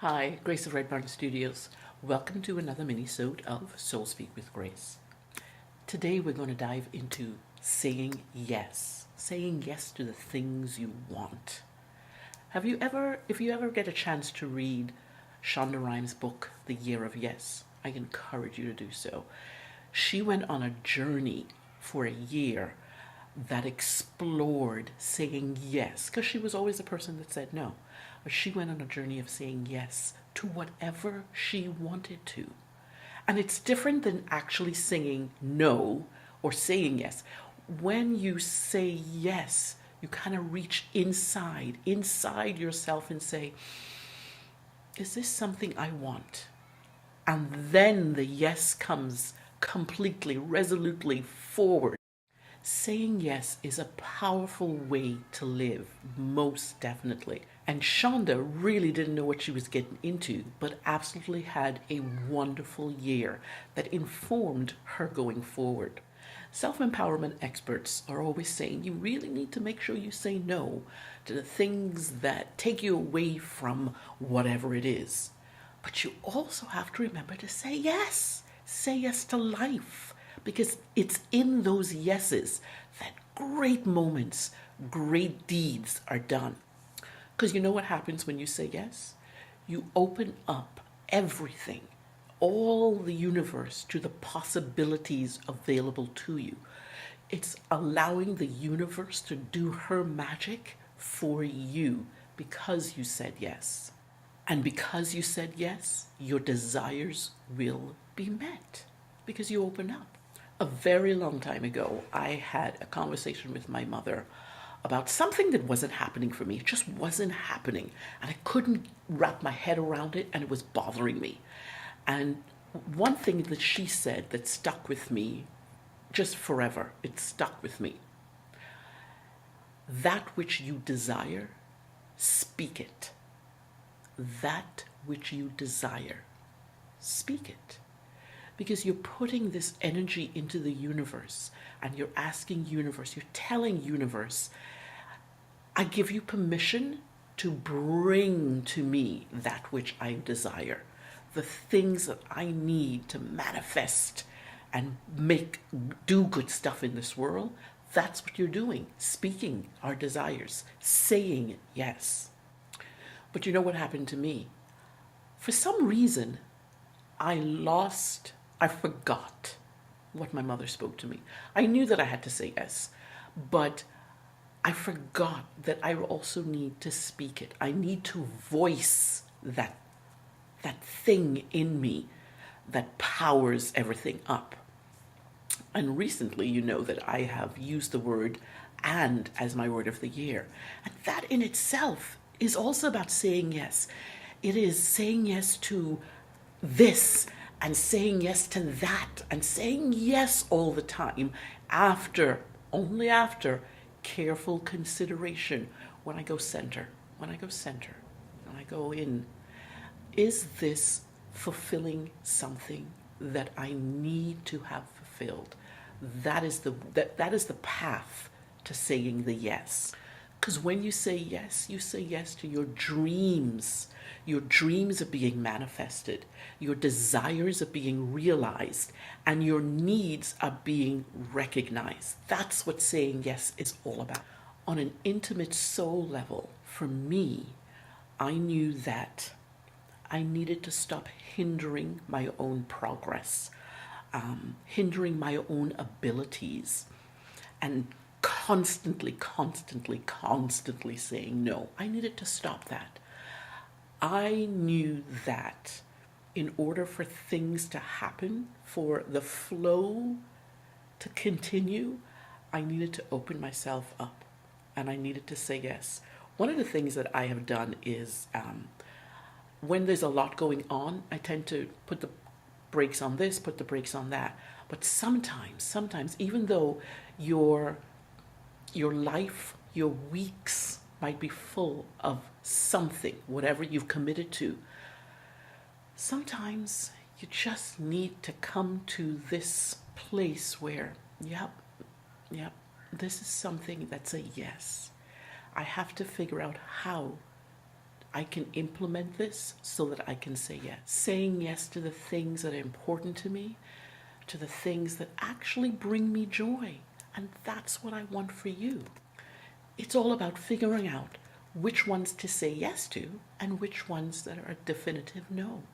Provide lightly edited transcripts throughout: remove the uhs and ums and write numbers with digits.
Hi, Grace of Red Barn Studios. Welcome to another mini-sode of Soul Speak with Grace. Today we're going to dive into saying yes to the things you want. If you ever get a chance to read Shonda Rhimes' book, The Year of Yes, I encourage you to do so. She went on a journey for a year that explored saying yes, because she was always a person that said no. But she went on a journey of saying yes to whatever she wanted to. And it's different than actually saying no or saying yes. When you say yes, you kind of reach inside yourself and say, is this something I want? And then the yes comes completely, resolutely forward. Saying yes is a powerful way to live, most definitely. And Shonda really didn't know what she was getting into, but absolutely had a wonderful year that informed her going forward. Self-empowerment experts are always saying you really need to make sure you say no to the things that take you away from whatever it is. But you also have to remember to say yes. Say yes to life, because it's in those yeses that great moments, great deeds are done. Because you know what happens when you say yes? You open up everything, all the universe, to the possibilities available to you. It's allowing the universe to do her magic for you because you said yes. And because you said yes, your desires will be met because you open up. A very long time ago, I had a conversation with my mother about something that wasn't happening for me. It just wasn't happening. And I couldn't wrap my head around it, and it was bothering me. And one thing that she said that stuck with me just forever, it stuck with me. That which you desire, speak it. That which you desire, speak it. Because you're putting this energy into the universe, and you're asking universe, you're telling universe, I give you permission to bring to me that which I desire, the things that I need to manifest and do good stuff in this world. That's what you're doing, speaking our desires, saying yes. But you know what happened to me? For some reason, I forgot what my mother spoke to me. I knew that I had to say yes, but I forgot that I also need to speak it. I need to voice that thing in me that powers everything up. And recently, you know that I have used the word "and" as my word of the year. And that in itself is also about saying yes. It is saying yes to this and saying yes to that and saying yes all the time only after careful consideration. When I go center, when I go in, is this fulfilling something that I need to have fulfilled? That is the path to saying the yes. Because when you say yes to your dreams. Your dreams are being manifested, your desires are being realized, and your needs are being recognized. That's what saying yes is all about. On an intimate soul level, for me, I knew that I needed to stop hindering my own progress, hindering my own abilities, and constantly saying no. I needed to stop that. I knew that in order for things to happen, for the flow to continue, I needed to open myself up and I needed to say yes. One of the things that I have done is when there's a lot going on, I tend to put the brakes on this, put the brakes on that. But sometimes, even though your life, your weeks might be full of something, whatever you've committed to, sometimes you just need to come to this place where, yep, this is something that's a yes. I have to figure out how I can implement this so that I can say yes. Saying yes to the things that are important to me, to the things that actually bring me joy. And that's what I want for you. It's all about figuring out which ones to say yes to and which ones that are a definitive no.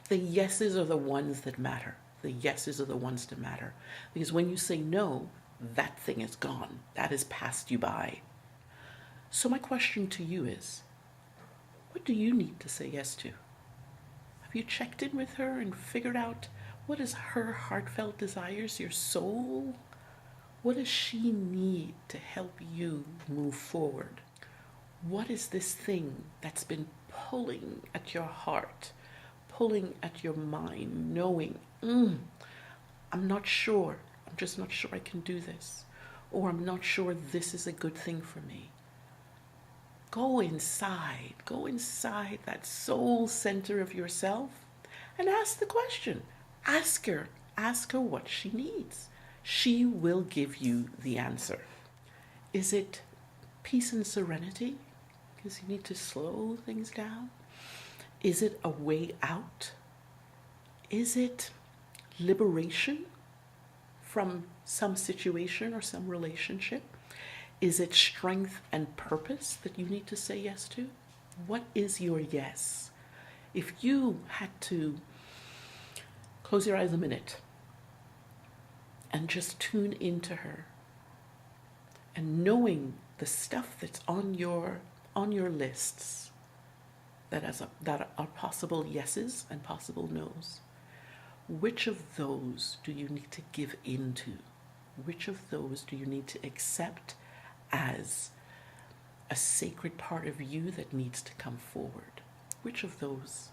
The yeses are the ones that matter. The yeses are the ones that matter. Because when you say no, that thing is gone. That has passed you by. So my question to you is, what do you need to say yes to? Have you checked in with her and figured out what is her heartfelt desires, your soul? What does she need to help you move forward? What is this thing that's been pulling at your heart, pulling at your mind, knowing, I'm not sure, I'm just not sure I can do this, or I'm not sure this is a good thing for me. Go inside that soul center of yourself and ask the question. Ask her what she needs. She will give you the answer. Is it peace and serenity? Because you need to slow things down. Is it a way out? Is it liberation from some situation or some relationship? Is it strength and purpose that you need to say yes to? What is your yes? If you had to close your eyes a minute and just tune into her, and knowing the stuff that's on your lists that are possible yeses and possible nos, which of those do you need to give into? Which of those do you need to accept as a sacred part of you that needs to come forward? Which of those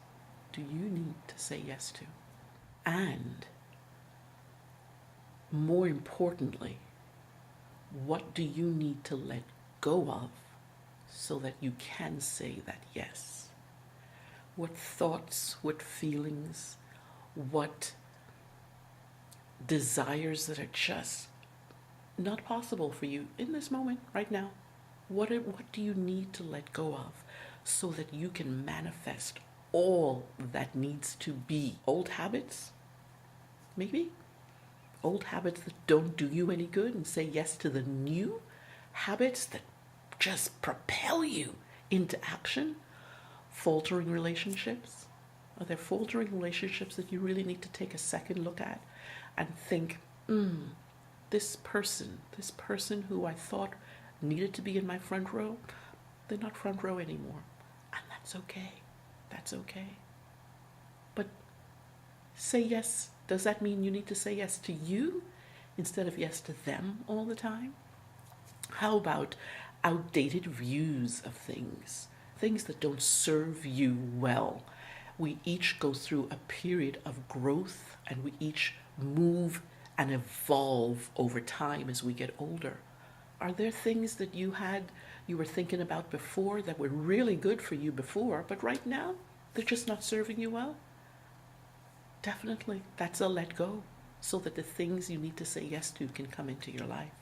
do you need to say yes to? And more importantly, what do you need to let go of so that you can say that yes? What thoughts, what feelings, what desires that are just not possible for you in this moment, right now? What do you need to let go of so that you can manifest all that needs to be? Old habits, maybe? Old habits that don't do you any good, and say yes to the new habits that just propel you into action. Faltering relationships. Are there faltering relationships that you really need to take a second look at and think, this person who I thought needed to be in my front row, they're not front row anymore. And that's okay. That's okay. But say yes. Does that mean you need to say yes to you instead of yes to them all the time? How about outdated views of things? Things that don't serve you well. We each go through a period of growth, and we each move and evolve over time as we get older. Are there things that you were thinking about before that were really good for you before, but right now they're just not serving you well? Definitely, that's a let go, so that the things you need to say yes to can come into your life.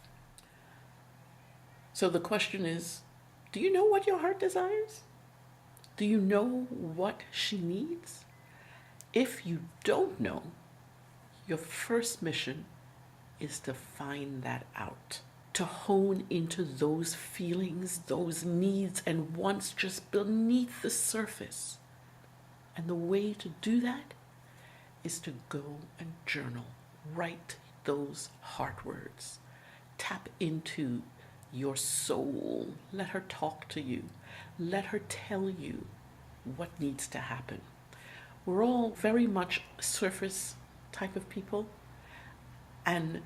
So the question is, do you know what your heart desires? Do you know what she needs? If you don't know, your first mission is to find that out, to hone into those feelings, those needs and wants just beneath the surface. And the way to do that is to go and journal, write those heart words, tap into your soul, let her talk to you, let her tell you what needs to happen. We're all very much surface type of people, and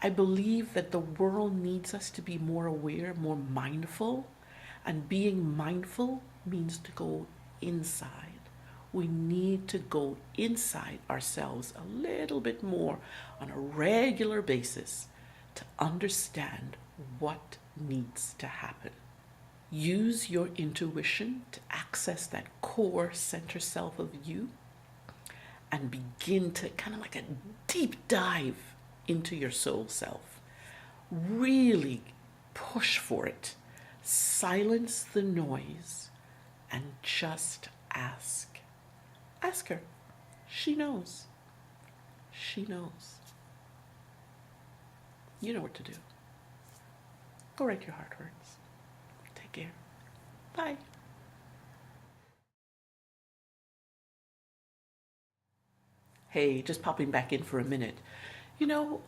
I believe that the world needs us to be more aware, more mindful, and being mindful means to go inside. We need to go inside ourselves a little bit more on a regular basis to understand what needs to happen. Use your intuition to access that core center self of you and begin to kind of like a deep dive into your soul self. Really push for it. Silence the noise and just ask. Ask her. She knows. She knows. You know what to do. Go write your heart words. Take care. Bye. Hey, just popping back in for a minute. You know,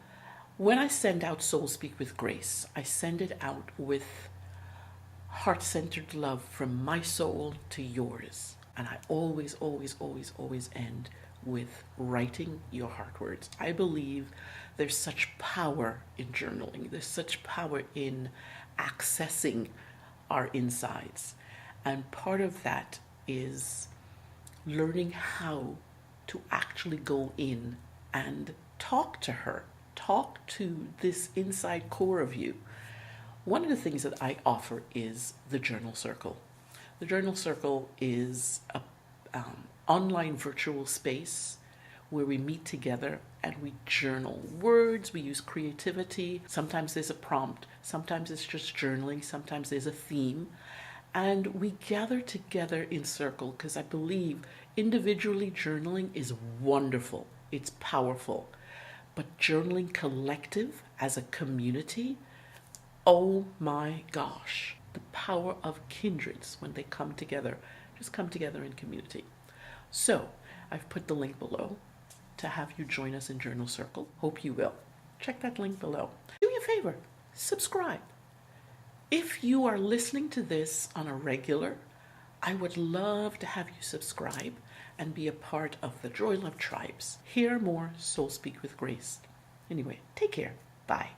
when I send out Soul Speak with Grace, I send it out with heart-centered love from my soul to yours. And I always, always, always, always end with writing your heart words. I believe there's such power in journaling. There's such power in accessing our insides. And part of that is learning how to actually go in and talk to her, talk to this inside core of you. One of the things that I offer is the Journal Circle. The Journal Circle is a online virtual space where we meet together and we journal words, we use creativity. Sometimes there's a prompt, sometimes it's just journaling, sometimes there's a theme. And we gather together in circle because I believe individually journaling is wonderful, it's powerful. But journaling collective as a community, oh my gosh, the power of kindreds when they come together, just come together in community. So I've put the link below to have you join us in Journal Circle. Hope you will. Check that link below. Do me a favor, subscribe. If you are listening to this on a regular, I would love to have you subscribe and be a part of the Joy Love Tribes. Hear more Soul Speak with Grace. Anyway, take care. Bye.